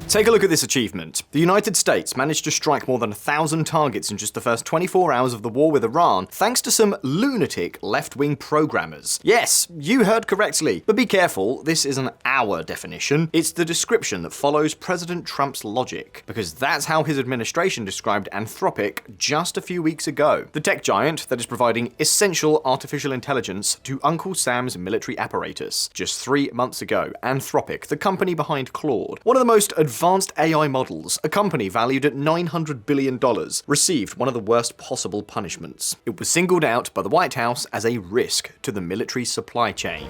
Take a look at this achievement. The United States managed to strike more than 1,000 targets in just the first 24 hours of the war with Iran, thanks to some lunatic left-wing programmers. Yes, you heard correctly. But be careful, this isn't our definition. It's the description that follows President Trump's logic, because that's how his administration described Anthropic just a few weeks ago. The tech giant that is providing essential artificial intelligence to Uncle Sam's military apparatus. Just 3 months ago, Anthropic, the company behind Claude, one of the most advanced AI models, a company valued at $900 billion, received one of the worst possible punishments. It was singled out by the White House as a risk to the military supply chain.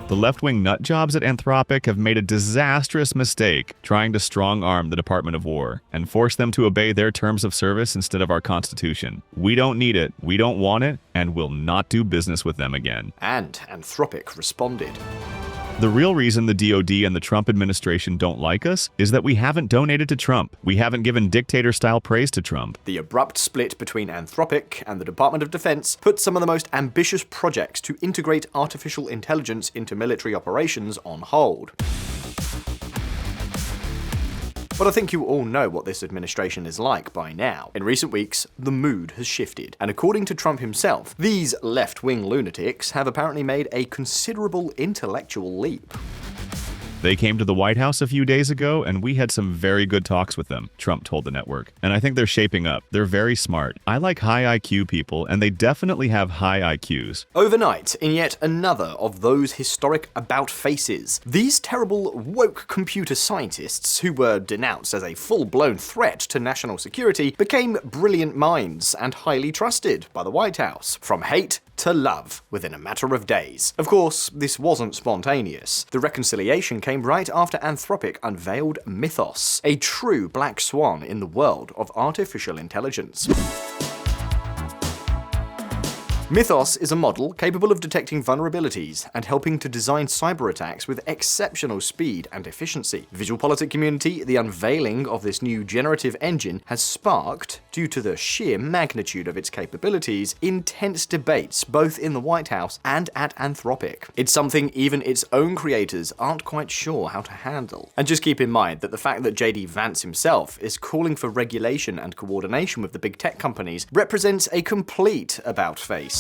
The left-wing nutjobs at Anthropic have made a disastrous mistake trying to strong-arm the Department of War and force them to obey their terms of service instead of our Constitution. We don't need it, we don't want it, and will not do business with them again. And Anthropic responded. The real reason the DoD and the Trump administration don't like us is that we haven't donated to Trump. We haven't given dictator-style praise to Trump. The abrupt split between Anthropic and the Department of Defense put some of the most ambitious projects to integrate artificial intelligence into military operations on hold. But I think you all know what this administration is like by now. In recent weeks, the mood has shifted, and according to Trump himself, these left-wing lunatics have apparently made a considerable intellectual leap. They came to the White House a few days ago, and we had some very good talks with them, Trump told the network. And I think they're shaping up. They're very smart. I like high IQ people, and they definitely have high IQs. Overnight, in yet another of those historic about-faces, these terrible woke computer scientists, who were denounced as a full-blown threat to national security, became brilliant minds and highly trusted by the White House. From hate to love within a matter of days. Of course, this wasn't spontaneous. The reconciliation came right after Anthropic unveiled Mythos, a true black swan in the world of artificial intelligence. Mythos is a model capable of detecting vulnerabilities and helping to design cyber attacks with exceptional speed and efficiency. VisualPolitik community, the unveiling of this new generative engine has sparked, due to the sheer magnitude of its capabilities, intense debates both in the White House and at Anthropic. It's something even its own creators aren't quite sure how to handle. And just keep in mind that the fact that JD Vance himself is calling for regulation and coordination with the big tech companies represents a complete about-face.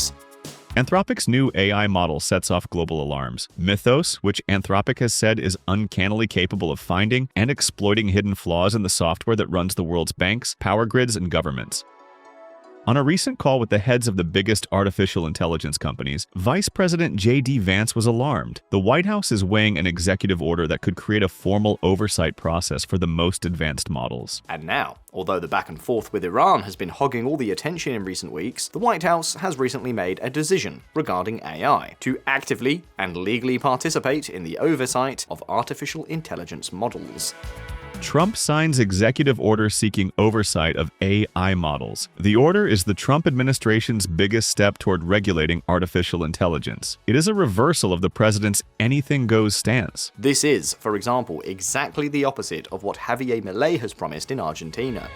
Anthropic's new AI model sets off global alarms. Mythos, which Anthropic has said is uncannily capable of finding and exploiting hidden flaws in the software that runs the world's banks, power grids, and governments. On a recent call with the heads of the biggest artificial intelligence companies, Vice President J.D. Vance was alarmed. The White House is weighing an executive order that could create a formal oversight process for the most advanced models. And now, although the back and forth with Iran has been hogging all the attention in recent weeks, the White House has recently made a decision regarding AI to actively and legally participate in the oversight of artificial intelligence models. Trump signs executive order seeking oversight of AI models. The order is the Trump administration's biggest step toward regulating artificial intelligence. It is a reversal of the president's anything goes stance. This is, for example, exactly the opposite of what Javier Milei has promised in Argentina.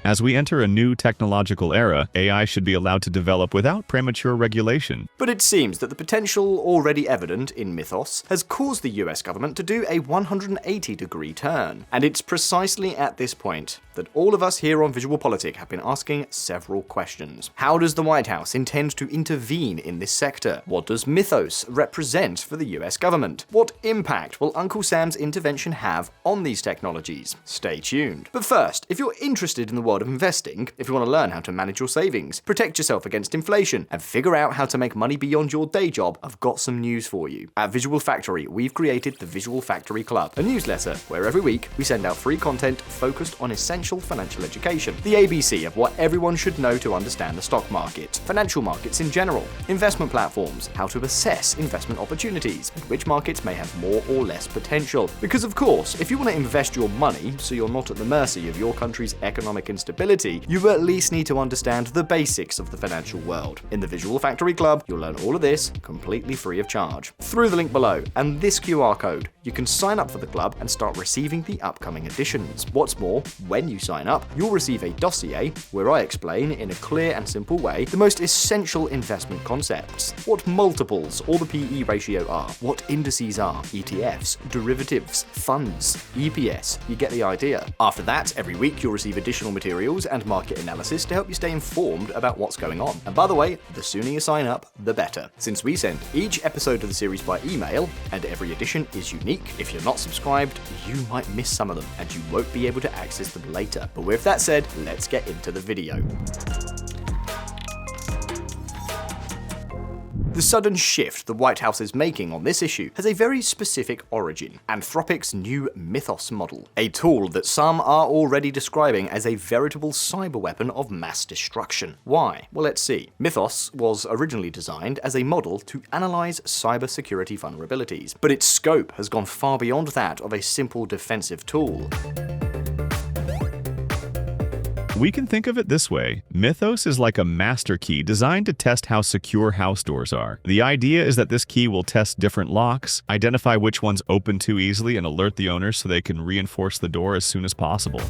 As we enter a new technological era, AI should be allowed to develop without premature regulation. But it seems that the potential already evident in Mythos has caused the US government to do a 180-degree turn. And it's precisely at this point that all of us here on VisualPolitik have been asking several questions. How does the White House intend to intervene in this sector? What does Mythos represent for the US government? What impact will Uncle Sam's intervention have on these technologies? Stay tuned. But first, if you're interested in the world of investing, if you want to learn how to manage your savings, protect yourself against inflation, and figure out how to make money beyond your day job, I've got some news for you. At Visual Factory, we've created the Visual Factory Club, a newsletter where every week we send out free content focused on essential financial education, the ABC of what everyone should know to understand the stock market, financial markets in general, investment platforms, how to assess investment opportunities, and which markets may have more or less potential. Because of course, if you want to invest your money so you're not at the mercy of your country's economic instability, you at least need to understand the basics of the financial world. In the Visual Factory Club, you'll learn all of this completely free of charge. Through the link below and this QR code, You can sign up for the club and start receiving the upcoming editions. What's more, when you sign up, you'll receive a dossier where I explain in a clear and simple way the most essential investment concepts. What multiples or the PE ratio are, what indices are, ETFs, derivatives, funds, EPS, you get the idea. After that, every week you'll receive additional materials and market analysis to help you stay informed about what's going on. And by the way, the sooner you sign up, the better. Since we send each episode of the series by email, and every edition is unique, if you're not subscribed, you might miss some of them, and you won't be able to access them later. But with that said, let's get into the video. The sudden shift the White House is making on this issue has a very specific origin: Anthropic's new Mythos model, a tool that some are already describing as a veritable cyber weapon of mass destruction. Why? Well, let's see. Mythos was originally designed as a model to analyze cybersecurity vulnerabilities, but its scope has gone far beyond that of a simple defensive tool. We can think of it this way. Mythos is like a master key designed to test how secure house doors are. The idea is that this key will test different locks, identify which ones open too easily, and alert the owners so they can reinforce the door as soon as possible.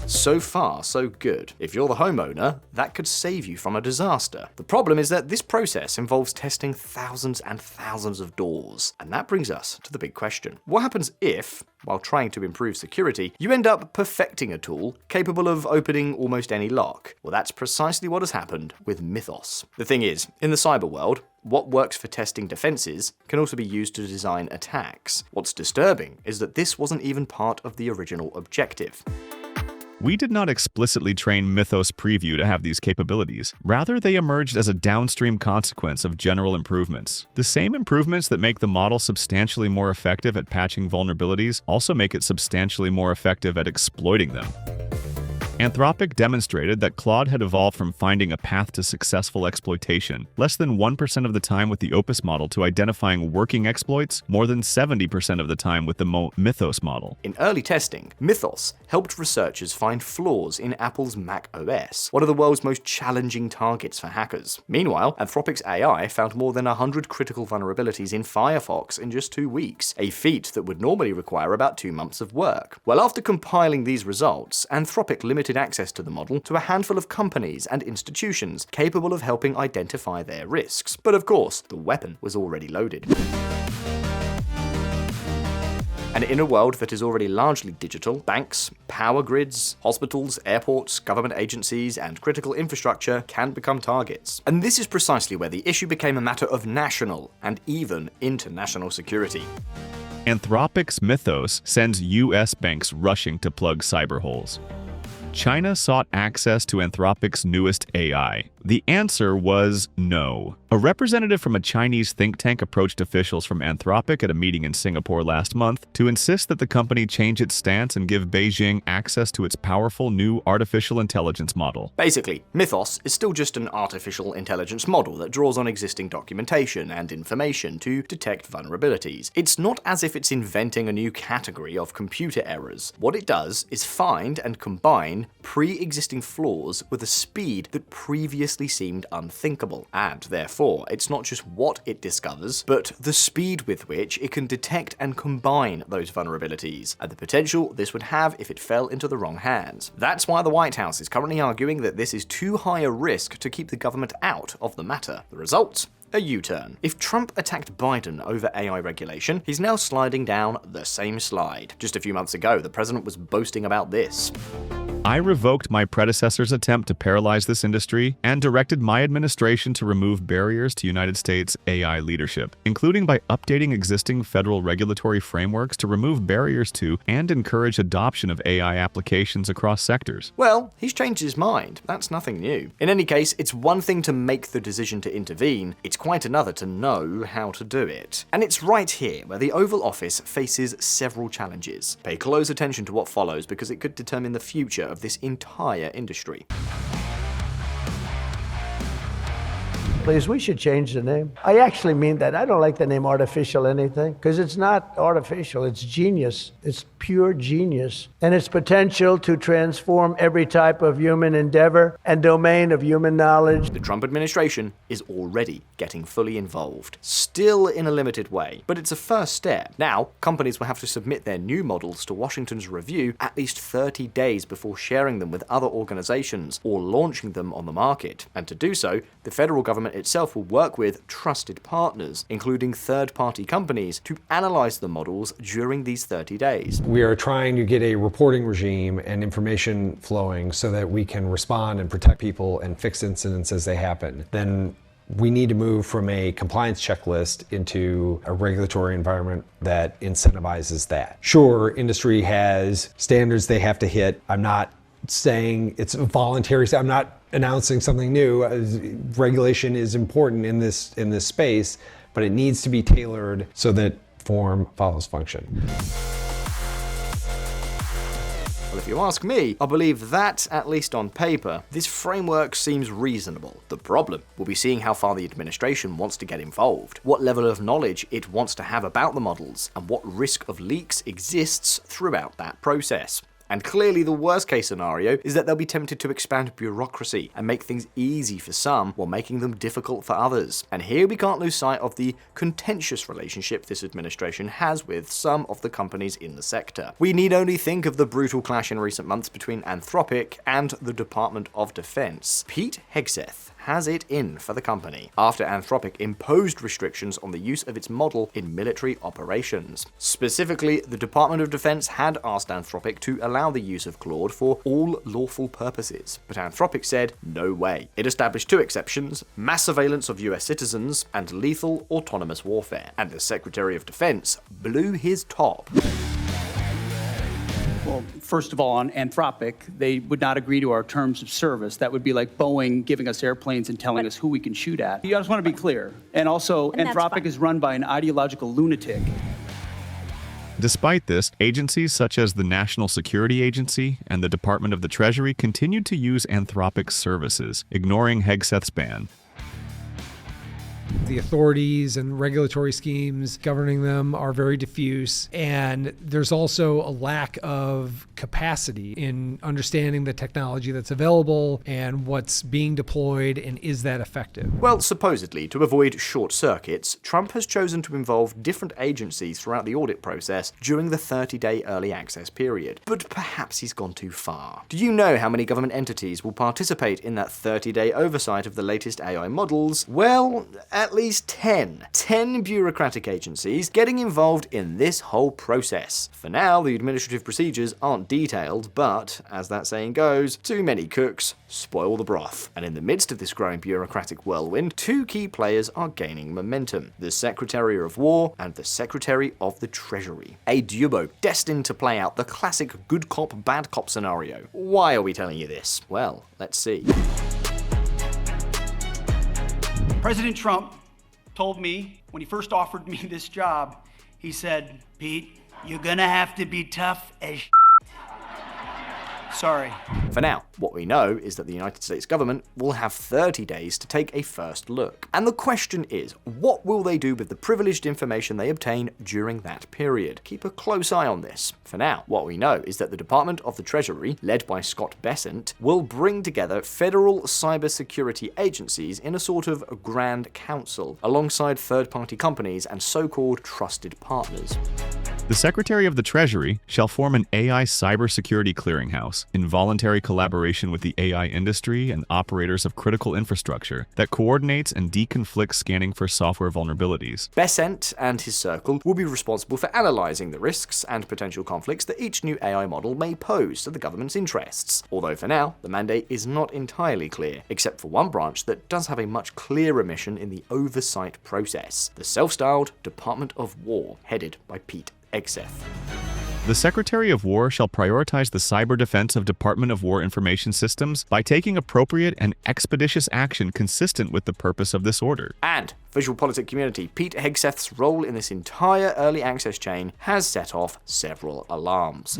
So far, so good. If you're the homeowner, that could save you from a disaster. The problem is that this process involves testing thousands and thousands of doors. And that brings us to the big question. What happens if, while trying to improve security, you end up perfecting a tool capable of opening almost any lock? Well, that's precisely what has happened with Mythos. The thing is, in the cyber world, what works for testing defenses can also be used to design attacks. What's disturbing is that this wasn't even part of the original objective. We did not explicitly train Mythos Preview to have these capabilities. Rather, they emerged as a downstream consequence of general improvements. The same improvements that make the model substantially more effective at patching vulnerabilities also make it substantially more effective at exploiting them. Anthropic demonstrated that Claude had evolved from finding a path to successful exploitation less than 1% of the time with the Opus model to identifying working exploits more than 70% of the time with the Mythos model. In early testing, Mythos helped researchers find flaws in Apple's Mac OS, one of the world's most challenging targets for hackers. Meanwhile, Anthropic's AI found more than 100 critical vulnerabilities in Firefox in just 2 weeks, a feat that would normally require about 2 months of work. Well, after compiling these results, Anthropic limited access to the model to a handful of companies and institutions capable of helping identify their risks. But of course, the weapon was already loaded. And in a world that is already largely digital, banks, power grids, hospitals, airports, government agencies, and critical infrastructure can become targets. And this is precisely where the issue became a matter of national and even international security. Anthropic's Mythos sends US banks rushing to plug cyber holes. China sought access to Anthropic's newest AI. The answer was no. A representative from a Chinese think tank approached officials from Anthropic at a meeting in Singapore last month to insist that the company change its stance and give Beijing access to its powerful new artificial intelligence model. Basically, Mythos is still just an artificial intelligence model that draws on existing documentation and information to detect vulnerabilities. It's not as if it's inventing a new category of computer errors. What it does is find and combine pre-existing flaws with a speed that previously seemed unthinkable. And therefore, it's not just what it discovers, but the speed with which it can detect and combine those vulnerabilities, and the potential this would have if it fell into the wrong hands. That's why the White House is currently arguing that this is too high a risk to keep the government out of the matter. The result? A U-turn. If Trump attacked Biden over AI regulation, he's now sliding down the same slide. Just a few months ago, the president was boasting about this. I revoked my predecessor's attempt to paralyze this industry and directed my administration to remove barriers to United States AI leadership, including by updating existing federal regulatory frameworks to remove barriers to and encourage adoption of AI applications across sectors. Well, he's changed his mind. That's nothing new. In any case, it's one thing to make the decision to intervene, it's quite another to know how to do it. And it's right here where the Oval Office faces several challenges. Pay close attention to what follows because it could determine the future of this entire industry. please, we should change the name. I actually mean that. I don't like the name artificial anything, because it's not artificial, it's genius. It's pure genius. And its potential to transform every type of human endeavor and domain of human knowledge. The Trump administration is already getting fully involved, still in a limited way, but it's a first step. Now, companies will have to submit their new models to Washington's review at least 30 days before sharing them with other organizations or launching them on the market. And to do so, the federal government itself will work with trusted partners, including third-party companies, to analyze the models during these 30 days. We are trying to get a reporting regime and information flowing so that we can respond and protect people and fix incidents as they happen. Then we need to move from a compliance checklist into a regulatory environment that incentivizes that. Sure, industry has standards they have to hit. I'm not saying it's voluntary. I'm not announcing something new. Regulation is important in this space, but it needs to be tailored so that form follows function. Well, if you ask me, I believe that, at least on paper, this framework seems reasonable. The problem will be seeing how far the administration wants to get involved, what level of knowledge it wants to have about the models, and what risk of leaks exists throughout that process. And clearly the worst case scenario is that they'll be tempted to expand bureaucracy and make things easy for some while making them difficult for others. And here we can't lose sight of the contentious relationship this administration has with some of the companies in the sector. We need only think of the brutal clash in recent months between Anthropic and the Department of Defense. Pete Hegseth has it in for the company after Anthropic imposed restrictions on the use of its model in military operations. Specifically, the Department of Defense had asked Anthropic to allow the use of Claude for all lawful purposes, but Anthropic said no way. It established two exceptions: mass surveillance of US citizens and lethal autonomous warfare, and the Secretary of Defense blew his top. Well, first of all, on Anthropic, they would not agree to our terms of service. That would be like Boeing giving us airplanes and telling us who we can shoot at. I just want to be clear. And also, Anthropic is run by an ideological lunatic. Despite this, agencies such as the National Security Agency and the Department of the Treasury continued to use Anthropic's services, ignoring Hegseth's ban. The authorities and regulatory schemes governing them are very diffuse, and there's also a lack of capacity in understanding the technology that's available and what's being deployed, and is that effective? Well, supposedly, to avoid short circuits, Trump has chosen to involve different agencies throughout the audit process during the 30-day early access period. But perhaps he's gone too far. Do you know how many government entities will participate in that 30-day oversight of the latest AI models? Well, at least 10 bureaucratic agencies getting involved in this whole process. For now, the administrative procedures aren't detailed, but, as that saying goes, too many cooks spoil the broth. And in the midst of this growing bureaucratic whirlwind, two key players are gaining momentum: the Secretary of War and the Secretary of the Treasury. A duo destined to play out the classic good cop, bad cop scenario. Why are we telling you this? Well, let's see. President Trump told me when he first offered me this job, he said, "Pete, you're gonna have to be tough as shit." Sorry. For now, what we know is that the United States government will have 30 days to take a first look. And the question is, what will they do with the privileged information they obtain during that period? Keep a close eye on this. For now, what we know is that the Department of the Treasury, led by Scott Bessent, will bring together federal cybersecurity agencies in a sort of grand council, alongside third-party companies and so-called trusted partners. The Secretary of the Treasury shall form an AI cybersecurity clearinghouse in voluntary collaboration with the AI industry and operators of critical infrastructure that coordinates and deconflicts scanning for software vulnerabilities. Bessent and his circle will be responsible for analyzing the risks and potential conflicts that each new AI model may pose to the government's interests. Although for now, the mandate is not entirely clear, except for one branch that does have a much clearer mission in the oversight process: the self-styled Department of War, headed by Pete Hegseth. The Secretary of War shall prioritize the cyber defense of Department of War information systems by taking appropriate and expeditious action consistent with the purpose of this order. And VisualPolitik community, Pete Hegseth's role in this entire early access chain has set off several alarms.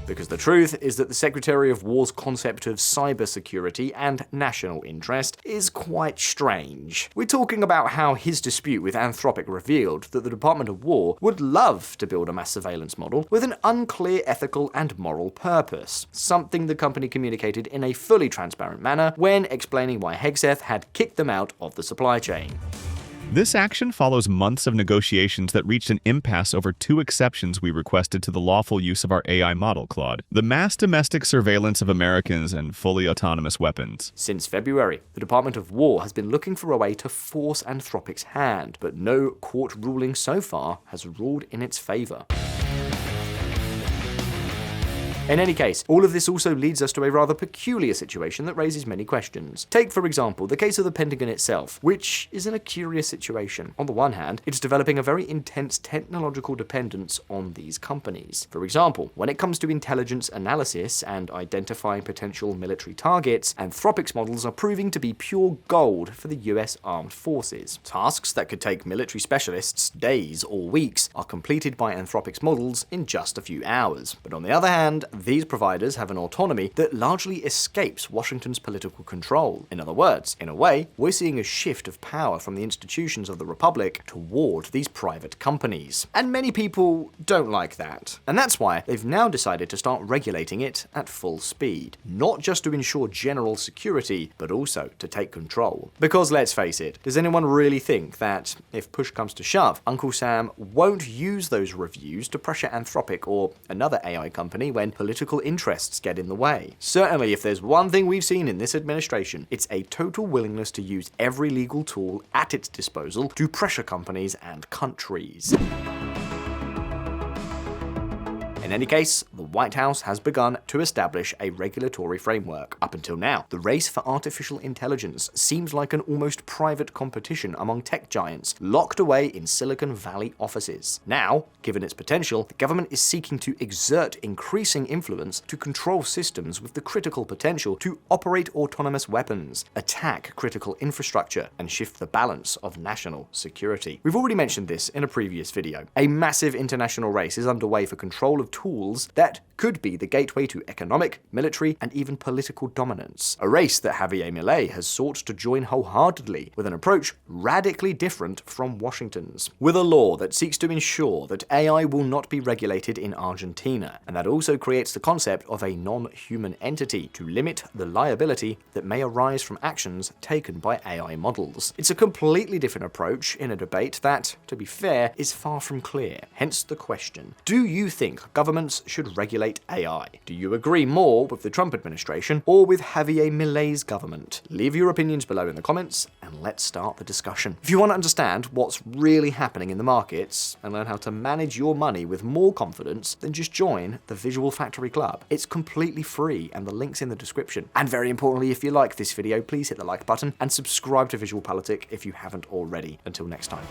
Because the truth is that the Secretary of War's concept of cybersecurity and national interest is quite strange. We're talking about how his dispute with Anthropic revealed that the Department of War would love to build a mass surveillance model with an unclear ethical and moral purpose, something the company communicated in a fully transparent manner when explaining why Hegseth had kicked them out of the supply chain. This action follows months of negotiations that reached an impasse over 2 exceptions we requested to the lawful use of our AI model, Claude: the mass domestic surveillance of Americans and fully autonomous weapons. Since February, the Department of War has been looking for a way to force Anthropic's hand, but no court ruling so far has ruled in its favor. In any case, all of this also leads us to a rather peculiar situation that raises many questions. Take, for example, the case of the Pentagon itself, which is in a curious situation. On the one hand, it's developing a very intense technological dependence on these companies. For example, when it comes to intelligence analysis and identifying potential military targets, Anthropic's models are proving to be pure gold for the US Armed Forces. Tasks that could take military specialists days or weeks are completed by Anthropic's models in just a few hours. But on the other hand, these providers have an autonomy that largely escapes Washington's political control. In other words, in a way, we're seeing a shift of power from the institutions of the Republic toward these private companies. And many people don't like that. And that's why they've now decided to start regulating it at full speed. Not just to ensure general security, but also to take control. Because let's face it, does anyone really think that, if push comes to shove, Uncle Sam won't use those reviews to pressure Anthropic or another AI company when political interests get in the way? Certainly, if there's one thing we've seen in this administration, it's a total willingness to use every legal tool at its disposal to pressure companies and countries. In any case, the White House has begun to establish a regulatory framework. Up until now, the race for artificial intelligence seems like an almost private competition among tech giants locked away in Silicon Valley offices. Now, given its potential, the government is seeking to exert increasing influence to control systems with the critical potential to operate autonomous weapons, attack critical infrastructure, and shift the balance of national security. We've already mentioned this in a previous video. A massive international race is underway for control of tools that could be the gateway to economic, military, and even political dominance. A race that Javier Milei has sought to join wholeheartedly, with an approach radically different from Washington's. With a law that seeks to ensure that AI will not be regulated in Argentina, and that also creates the concept of a non-human entity to limit the liability that may arise from actions taken by AI models. It's a completely different approach in a debate that, to be fair, is far from clear. Hence the question: do you think governments should regulate AI? Do you agree more with the Trump administration or with Javier Milei's government? Leave your opinions below in the comments and let's start the discussion. If you want to understand what's really happening in the markets and learn how to manage your money with more confidence, then just join the Visual Factory Club. It's completely free and the link's in the description. And very importantly, if you like this video, please hit the like button and subscribe to VisualPolitik if you haven't already. Until next time.